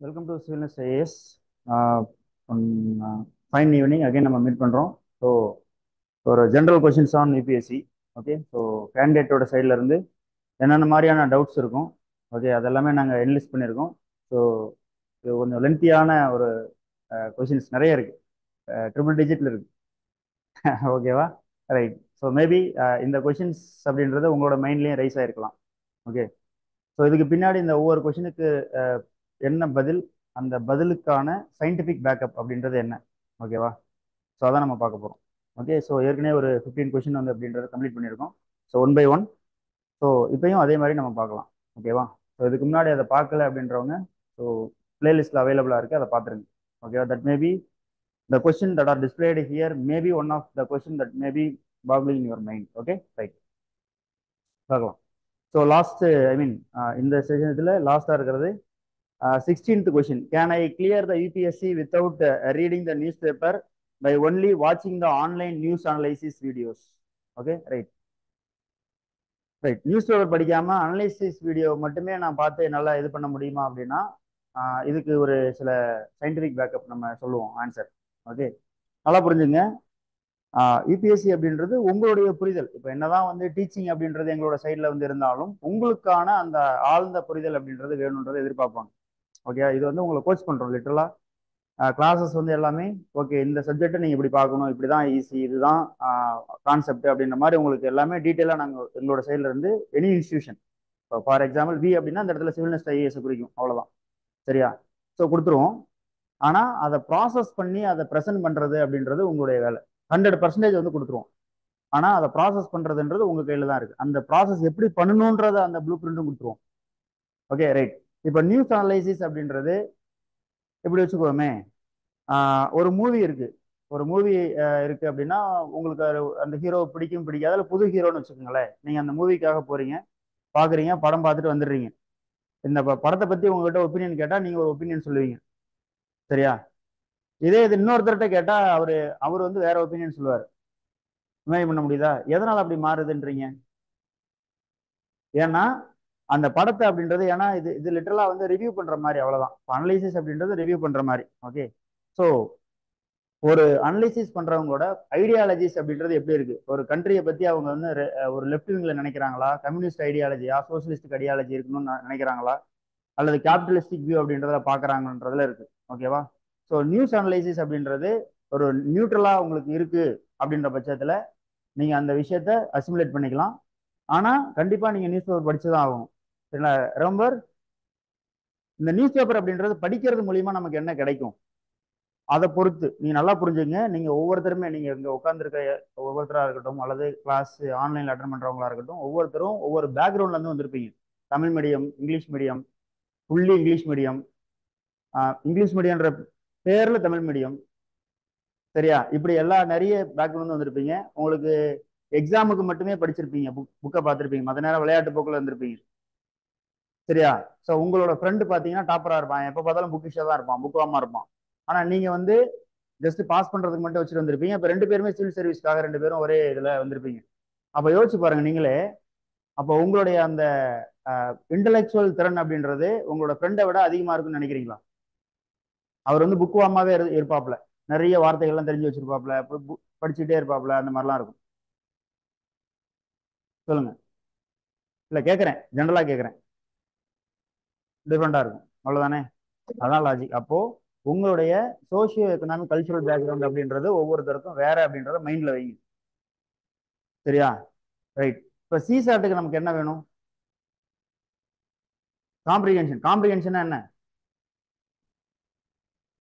Welcome to Civilness IAS. Fine evening again நம்ம meet பண்ணுறோம். So ஒரு general questions on UPSC. Okay, so கேண்டிடேட்டோட சைடில் இருந்து என்னென்ன மாதிரியான டவுட்ஸ் இருக்கும், ஓகே, அதெல்லாமே நாங்கள் என்லிஸ்ட் பண்ணியிருக்கோம். ஸோ இது கொஞ்சம் லென்த்தியான ஒரு கொஷின்ஸ் நிறைய இருக்குது, ட்ரிபிள் டிஜிட்டில் இருக்குது. ஓகேவா? ரைட். ஸோ மேபி இந்த கொஷின்ஸ் அப்படின்றது உங்களோட மைண்ட்லேயும் ரைஸ் ஆகிருக்கலாம். ஓகே, ஸோ இதுக்கு பின்னாடி இந்த ஒவ்வொரு கொஷினுக்கு என்ன பதில், அந்த பதிலுக்கான சயின்டிஃபிக் பேக்கப் அப்படின்றது என்ன, ஓகேவா? ஸோ அதான் நம்ம பார்க்க போகிறோம். ஓகே, ஸோ ஏற்கனவே ஒரு 15 கொஷின் வந்து அப்படின்றத கம்ப்ளீட் பண்ணியிருக்கோம். So 1 by 1. ஸோ இப்பயும் அதே மாதிரி நம்ம பார்க்கலாம். ஓகேவா? ஸோ இதுக்கு முன்னாடி அதை பார்க்கல அப்படின்றவங்க ஸோ பிளேலிஸ்ட்டில் அவைலபிளாக இருக்குது, அதை பார்த்துருங்க. ஓகேவா? That maybe the question that are displayed here may be one of the question that may be boggling in your mind. Okay, right. பார்க்கலாம். ஸோ லாஸ்ட் இந்த செஷனத்தில் லாஸ்ட்டாக இருக்கிறது 16th question. Can I clear the UPSC without reading the newspaper by only watching the online news analysis videos? Okay, right. Right. News paper படிக்காம analysis video மட்டுமே நான் பார்த்து நல்லா இது பண்ண முடியுமா அப்படின்னா இதுக்கு ஒரு சில சயின்டிஃபிக் பேக்கப் நம்ம சொல்லுவோம் ஆன்சர். ஓகே, நல்லா புரிஞ்சுங்க. யூபிஎஸ்சி அப்படின்றது உங்களுடைய புரிதல். இப்போ என்னதான் வந்து டீச்சிங் அப்படின்றது எங்களோட சைடில் வந்து இருந்தாலும் உங்களுக்கான அந்த ஆழ்ந்த புரிதல் அப்படின்றது வேணுன்றதை எதிர்பார்ப்பாங்க. ஓகே, இது வந்து உங்களை கோச் பண்ணுறோம் லிட்டரலாக. கிளாஸஸ் வந்து எல்லாமே ஓகே, இந்த சப்ஜெக்டை நீங்கள் இப்படி பார்க்கணும், இப்படி தான் ஈஸி, இதுதான் கான்செப்ட் அப்படின்ற மாதிரி உங்களுக்கு எல்லாமே டீட்டெயிலாக நாங்கள் எங்களோட சைடில் இருந்து எனி இன்ஸ்டியூஷன், இப்போ ஃபார் எக்ஸாம்பிள் வி அப்படின்னா அந்த இடத்துல சிவில்னஸ் ஐஏஎஸ் குறிக்கும், அவ்வளோதான். சரியா? ஸோ கொடுத்துருவோம். ஆனால் அதை ப்ராசஸ் பண்ணி அதை ப்ரெசென்ட் பண்ணுறது அப்படின்றது உங்களுடைய வேலை. 100% வந்து கொடுத்துருவோம். ஆனால் அதை ப்ராசஸ் பண்ணுறதுன்றது உங்கள் கையில் தான் இருக்குது. அந்த ப்ராசஸ் எப்படி பண்ணணுன்றத அந்த ப்ளூ பிரிண்ட்டும் கொடுத்துருவோம். Okay, right. இப்போ நியூஸ் அனலைசிஸ் அப்படின்றது எப்படி வச்சுக்கோமே, ஒரு மூவி இருக்கு, ஒரு மூவி இருக்கு அப்படின்னா உங்களுக்கு அந்த ஹீரோ பிடிக்கும் பிடிக்காத, அதில் புது ஹீரோன்னு வச்சுக்கோங்களேன். நீங்கள் அந்த மூவிக்காக போறீங்க, பார்க்குறீங்க, படம் பார்த்துட்டு வந்துடுறீங்க. இந்த படத்தை பற்றி உங்ககிட்ட ஒப்பீனியன் கேட்டால் நீங்கள் ஒரு ஒப்பீனியன் சொல்லுவீங்க. சரியா? இதே இது இன்னொருத்தர்கிட்ட கேட்டால் அவர் வந்து வேற ஒப்பீனியன் சொல்லுவார். இமேஜ் பண்ண முடியுதா எதனால் அப்படி மாறுதுன்றீங்க? ஏன்னா அந்த படத்தை அப்படின்றது, ஏன்னா இது லிட்டரலாக வந்து ரிவ்யூ பண்ணுற மாதிரி, அவ்வளோதான். அனலைசிஸ் அப்படின்றது ரிவ்யூ பண்ணுற மாதிரி. ஓகே, ஸோ ஒரு அனலைசிஸ் பண்றவங்களோட ஐடியாலஜிஸ் அப்படின்றது எப்படி இருக்கு, ஒரு கண்ட்ரியை பத்தி அவங்க வந்து ஒரு லெஃப்ட் விங்ல நினைக்கிறாங்களா, கம்யூனிஸ்ட் ஐடியாலஜியா, சோசியலிஸ்டிக் ஐடியாலஜி இருக்கணும்னு நினைக்கிறாங்களா, அல்லது கேபிட்டலிஸ்டிக் வியூ அப்படின்றத பாக்குறாங்கன்றதுல இருக்கு. ஓகேவா? ஸோ நியூஸ் அனலைசிஸ் அப்படின்றது ஒரு நியூட்ரலா உங்களுக்கு இருக்கு அப்படின்ற பட்சத்துல நீங்க அந்த விஷயத்த அசிமுலேட் பண்ணிக்கலாம். ஆனா கண்டிப்பா நீங்க நியூஸ் பேப்பர் படிச்சுதான் ஆகணும். சரிங்களா? ரொம்ப இந்த நியூஸ் பேப்பர் அப்படின்றது படிக்கிறது மூலியமா நமக்கு என்ன கிடைக்கும் அதை பொறுத்து நீங்க நல்லா புரிஞ்சுங்க. நீங்க ஒவ்வொருத்தருமே, நீங்க இங்க உட்காந்துருக்க ஒவ்வொருத்தரா இருக்கட்டும், அல்லது கிளாஸ் ஆன்லைன்ல அட்டன் பண்றவங்களா இருக்கட்டும், ஒவ்வொருத்தரும் ஒவ்வொரு பேக்ரவுண்ட்ல இருந்து வந்திருப்பீங்க. Tamil medium, English medium, fully English medium, English மீடியம்ன்ற பேர்ல தமிழ் மீடியம். சரியா? இப்படி எல்லா நிறைய பேக்ரவுண்ட் வந்திருப்பீங்க. உங்களுக்கு எக்ஸாமுக்கு மட்டுமே படிச்சிருப்பீங்க, புக்கை பார்த்துருப்பீங்க, மற்ற நேரம் விளையாட்டு போக்குல இருந்திருப்பீங்க. சரியா? ஸோ உங்களோட ஃப்ரெண்டு பார்த்தீங்கன்னா டாப்பரா இருப்பான், எப்போ பார்த்தாலும் புக்கிஷா தான் இருப்பான், புக்காமா இருப்பான். ஆனா நீங்க வந்து ஜஸ்ட் பாஸ் பண்றதுக்கு மட்டும் வச்சுட்டு வந்திருப்பீங்க. இப்போ 2 பேருமே சிவில் சர்வீஸ்க்காக 2 பேரும் ஒரே இதுல வந்திருப்பீங்க. அப்ப யோசிச்சு பாருங்க நீங்களே. அப்போ உங்களுடைய அந்த இன்டலெக்சுவல் திறன் அப்படின்றது உங்களோட ஃப்ரெண்டை விட அதிகமா இருக்குன்னு நினைக்கிறீங்களா? அவர் வந்து புக் வாமாவே இருப்பாப்ல, நிறைய வார்த்தைகள்லாம் தெரிஞ்சு வச்சிருப்பாப்ல, படிச்சுட்டே இருப்பாப்ல, அந்த மாதிரிலாம் இருக்கும். சொல்லுங்க. இல்ல கேட்கறேன், ஜென்ரலா கேட்கறேன். டிஃப்ரெண்டா இருக்கும், அவ்வளவுதானே? அதான் லாஜிக். அப்போ உங்களுடைய சோசியோ எக்கனாமிக் கல்ச்சுரல் பேக்ரவுண்ட் அப்படின்றது ஒவ்வொருத்தருக்கும் வேற அப்படின்றத மைண்ட்ல வைங்க. சரியா? ரைட். இப்போ சிசாட்டுக்கு நமக்கு என்ன வேணும்? காம்ப்ரிஹென்ஷன். காம்ப்ரிஹென்ஷன் என்ன?